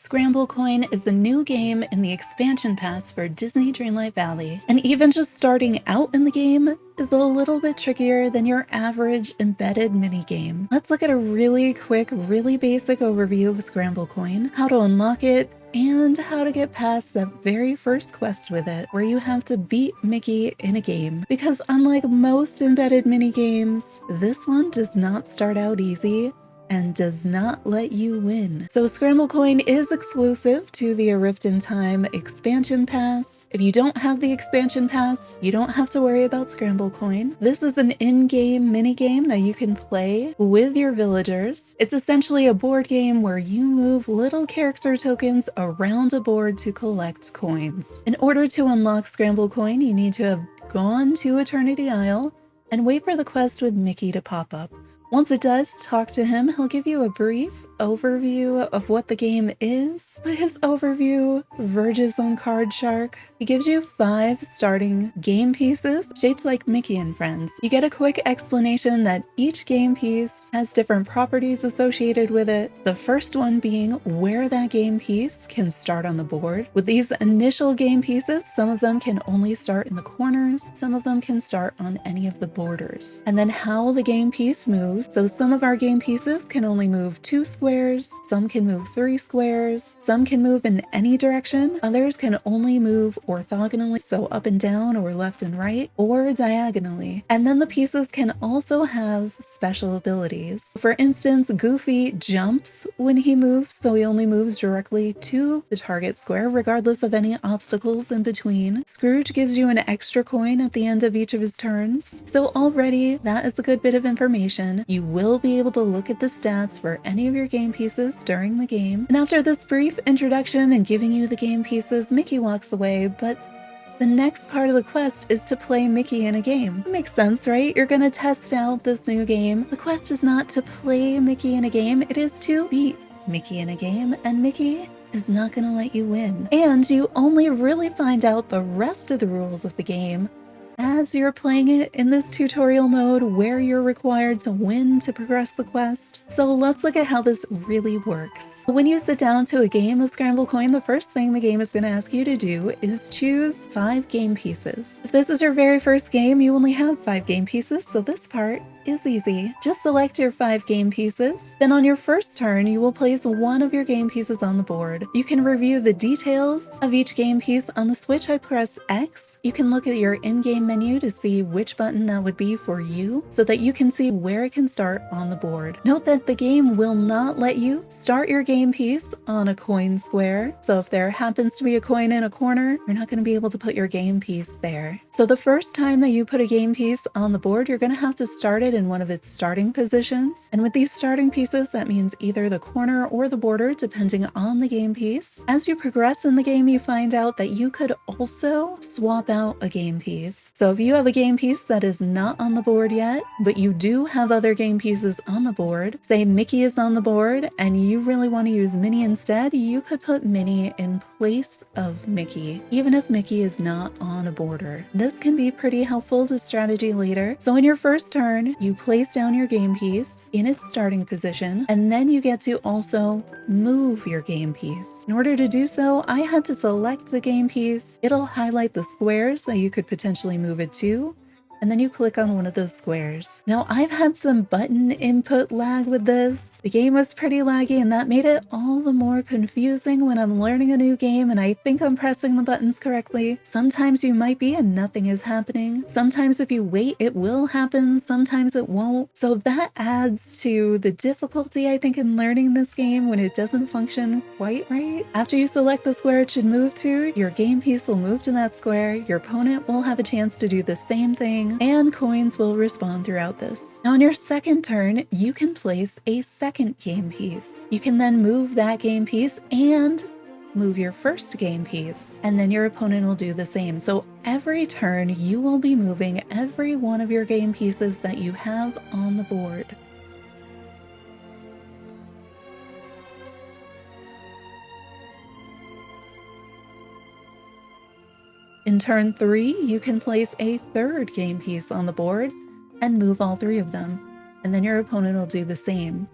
Scramble Coin is a new game in the expansion pass for Disney Dreamlight Valley, and even just starting out in the game is a little bit trickier than your average embedded minigame. Let's look at a really quick, really basic overview of Scramble Coin, how to unlock it, and how to get past that very first quest with it, where you have to beat Mickey in a game. Because unlike most embedded minigames, this one does not start out easy and does not let you win. So Scramble Coin is exclusive to the A Rift in Time expansion pass. If you don't have the expansion pass, you don't have to worry about Scramble Coin. This is an in-game minigame that you can play with your villagers. It's essentially a board game where you move little character tokens around a board to collect coins. In order to unlock Scramble Coin, you need to have gone to Eternity Isle and wait for the quest with Mickey to pop up. Once it does, talk to him. He'll give you a brief overview of what the game is, but his overview verges on Card Shark. He gives you 5 starting game pieces shaped like Mickey and Friends. You get a quick explanation that each game piece has different properties associated with it, the first one being where that game piece can start on the board. With these initial game pieces, some of them can only start in the corners, some of them can start on any of the borders. And then how the game piece moves. So some of our game pieces can only move 2 squares, some can move 3 squares, some can move in any direction, others can only move orthogonally, so up and down or left and right, or diagonally. And then the pieces can also have special abilities. For instance, Goofy jumps when he moves, so he only moves directly to the target square, regardless of any obstacles in between. Scrooge gives you an extra coin at the end of each of his turns. So already, that is a good bit of information. You will be able to look at the stats for any of your game pieces during the game. And after this brief introduction and giving you the game pieces, Mickey walks away, but the next part of the quest is to play Mickey in a game. It makes sense, right? You're gonna test out this new game. The quest is not to play Mickey in a game, it is to beat Mickey in a game, and Mickey is not gonna let you win. And you only really find out the rest of the rules of the game as you're playing it in this tutorial mode where you're required to win to progress the quest. So let's look at how this really works. When you sit down to a game of Scramble Coin, the first thing the game is going to ask you to do is choose 5 game pieces. If this is your very first game, you only have 5 game pieces, so this part is easy. Just select your 5 game pieces. Then on your first turn, you will place one of your game pieces on the board. You can review the details of each game piece on the Switch. I press X. You can look at your in-game menu to see which button that would be for you so that you can see where it can start on the board. Note that the game will not let you start your game piece on a coin square. So if there happens to be a coin in a corner, you're not going to be able to put your game piece there. So the first time that you put a game piece on the board, you're going to have to start it in one of its starting positions. And with these starting pieces, that means either the corner or the border, depending on the game piece. As you progress in the game, you find out that you could also swap out a game piece. So if you have a game piece that is not on the board yet, but you do have other game pieces on the board, say Mickey is on the board and you really want to use Minnie instead, you could put Minnie in place of Mickey, even if Mickey is not on a border. This can be pretty helpful to strategy later. So in your first turn, you place down your game piece in its starting position, and then you get to also move your game piece. In order to do so, I had to select the game piece. It'll highlight the squares that you could potentially move it to, and then you click on one of those squares. Now, I've had some button input lag with this. The game was pretty laggy, and that made it all the more confusing when I'm learning a new game and I think I'm pressing the buttons correctly. Sometimes you might be and nothing is happening. Sometimes if you wait, it will happen. Sometimes it won't. So that adds to the difficulty, I think, in learning this game when it doesn't function quite right. After you select the square it should move to, your game piece will move to that square. Your opponent will have a chance to do the same thing, and coins will respawn throughout this. Now on your second turn, you can place a second game piece. You can then move that game piece and move your first game piece, and then your opponent will do the same. So every turn you will be moving every one of your game pieces that you have on the board. In turn 3, you can place a third game piece on the board and move all 3 of them, and then your opponent will do the same.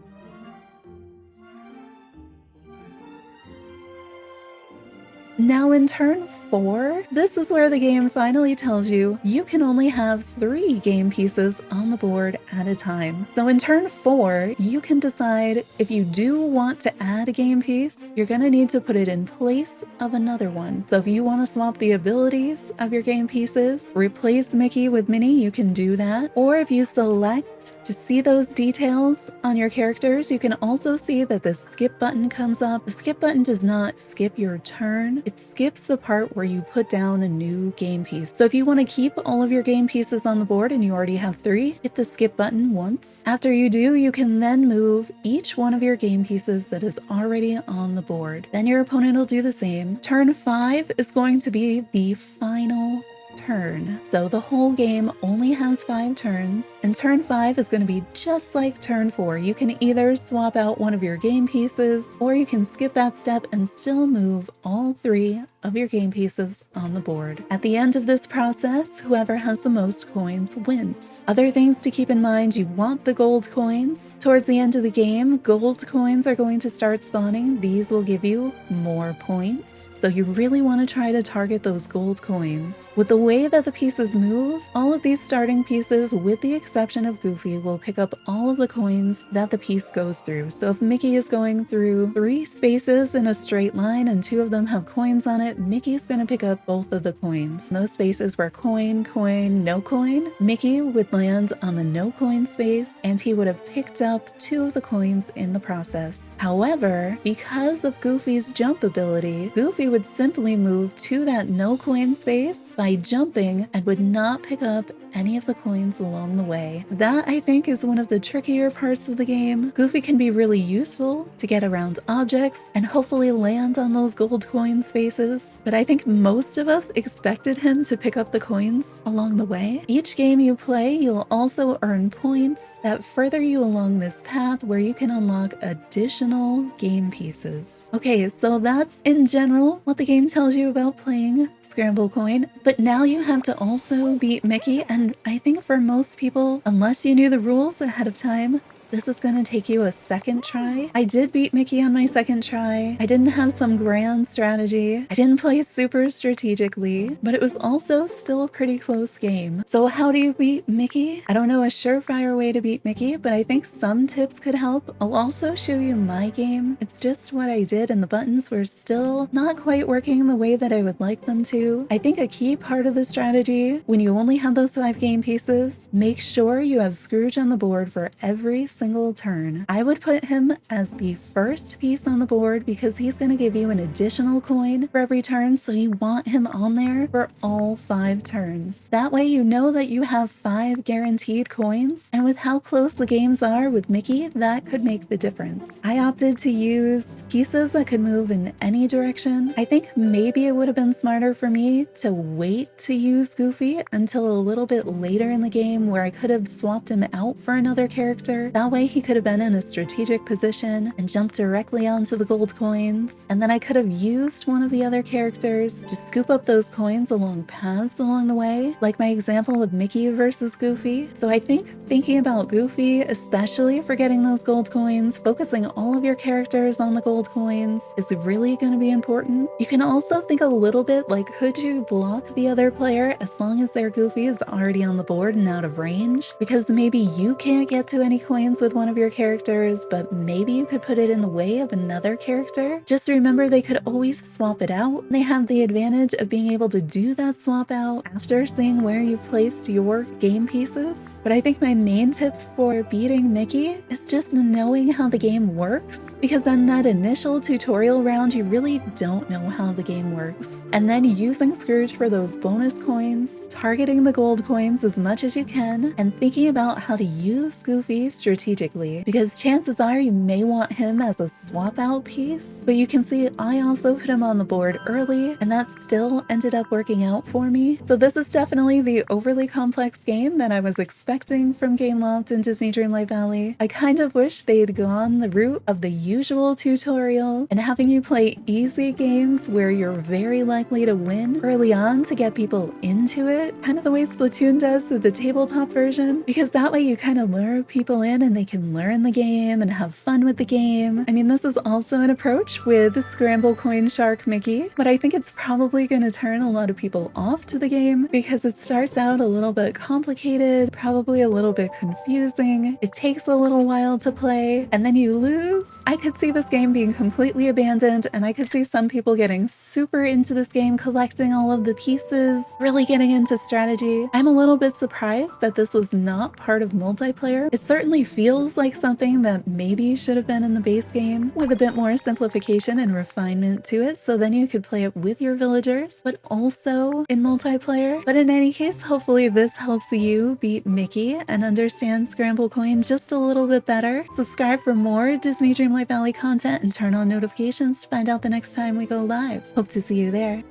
Now in turn 4, this is where the game finally tells you you can only have 3 game pieces on the board at a time. So in turn 4, you can decide if you do want to add a game piece, you're going to need to put it in place of another one. So if you want to swap the abilities of your game pieces, replace Mickey with Minnie, you can do that. Or if you select to see those details on your characters, you can also see that the skip button comes up. The skip button does not skip your turn. It skips the part where you put down a new game piece. So if you want to keep all of your game pieces on the board and you already have 3, hit the skip button once. After you do, you can then move each one of your game pieces that is already on the board. Then your opponent will do the same. Turn 5 is going to be the final turn. So the whole game only has 5 turns, and turn 5 is going to be just like turn 4. You can either swap out one of your game pieces, or you can skip that step and still move all 3 of your game pieces on the board. At the end of this process, whoever has the most coins wins. Other things to keep in mind, you want the gold coins. Towards the end of the game, gold coins are going to start spawning. These will give you more points. So you really want to try to target those gold coins. With the way that the pieces move, all of these starting pieces, with the exception of Goofy, will pick up all of the coins that the piece goes through. So if Mickey is going through 3 spaces in a straight line and 2 of them have coins on it, Mickey's going to pick up both of the coins. In those spaces where coin, coin, no coin, Mickey would land on the no coin space and he would have picked up 2 of the coins in the process. However, because of Goofy's jump ability, Goofy would simply move to that no coin space by jumping and would not pick up any of the coins along the way. That, I think, is one of the trickier parts of the game. Goofy can be really useful to get around objects and hopefully land on those gold coin spaces, but I think most of us expected him to pick up the coins along the way. Each game you play, you'll also earn points that further you along this path where you can unlock additional game pieces. Okay, so that's in general what the game tells you about playing Scramble Coin, but now you have to also beat Mickey, and I think for most people, unless you knew the rules ahead of time, this is going to take you a second try. I did beat Mickey on my second try. I didn't have some grand strategy. I didn't play super strategically, but it was also still a pretty close game. So how do you beat Mickey? I don't know a surefire way to beat Mickey, but I think some tips could help. I'll also show you my game. It's just what I did, and the buttons were still not quite working the way that I would like them to. I think a key part of the strategy, when you only have those 5 game pieces, make sure you have Scrooge on the board for every single turn. I would put him as the first piece on the board because he's going to give you an additional coin for every turn, so you want him on there for all 5 turns. That way you know that you have 5 guaranteed coins, and with how close the games are with Mickey, that could make the difference. I opted to use pieces that could move in any direction. I think maybe it would have been smarter for me to wait to use Goofy until a little bit later in the game where I could have swapped him out for another character. That way he could have been in a strategic position and jumped directly onto the gold coins, and then I could have used one of the other characters to scoop up those coins along paths along the way, like my example with Mickey versus Goofy. So I think thinking about Goofy, especially for getting those gold coins, focusing all of your characters on the gold coins is really going to be important. You can also think a little bit like, could you block the other player as long as their Goofy is already on the board and out of range? Because maybe you can't get to any coins with one of your characters, but maybe you could put it in the way of another character. Just remember, they could always swap it out. They have the advantage of being able to do that swap out after seeing where you've placed your game pieces. But I think my main tip for beating Mickey is just knowing how the game works, because in that initial tutorial round, you really don't know how the game works. And then using Scrooge for those bonus coins, targeting the gold coins as much as you can, and thinking about how to use Goofy strategically, because chances are you may want him as a swap out piece. But you can see I also put him on the board early, and that still ended up working out for me. So this is definitely the overly complex game that I was expecting from Gameloft and Disney Dreamlight Valley. I kind of wish they'd gone the route of the usual tutorial and having you play easy games where you're very likely to win early on to get people into it, kind of the way Splatoon does with the tabletop version, because that way you kind of lure people in and they can learn the game and have fun with the game. I mean, this is also an approach with Scramble Coin Shark Mickey, but I think it's probably going to turn a lot of people off to the game because it starts out a little bit complicated, probably a little bit confusing. It takes a little while to play, and then you lose. I could see this game being completely abandoned, and I could see some people getting super into this game, collecting all of the pieces, really getting into strategy. I'm a little bit surprised that this was not part of multiplayer. It certainly feels like something that maybe should have been in the base game with a bit more simplification and refinement to it, so then you could play it with your villagers, but also in multiplayer. But in any case, hopefully this helps you beat Mickey and understand Scramble Coin just a little bit better. Subscribe for more Disney Dreamlight Valley content and turn on notifications to find out the next time we go live. Hope to see you there.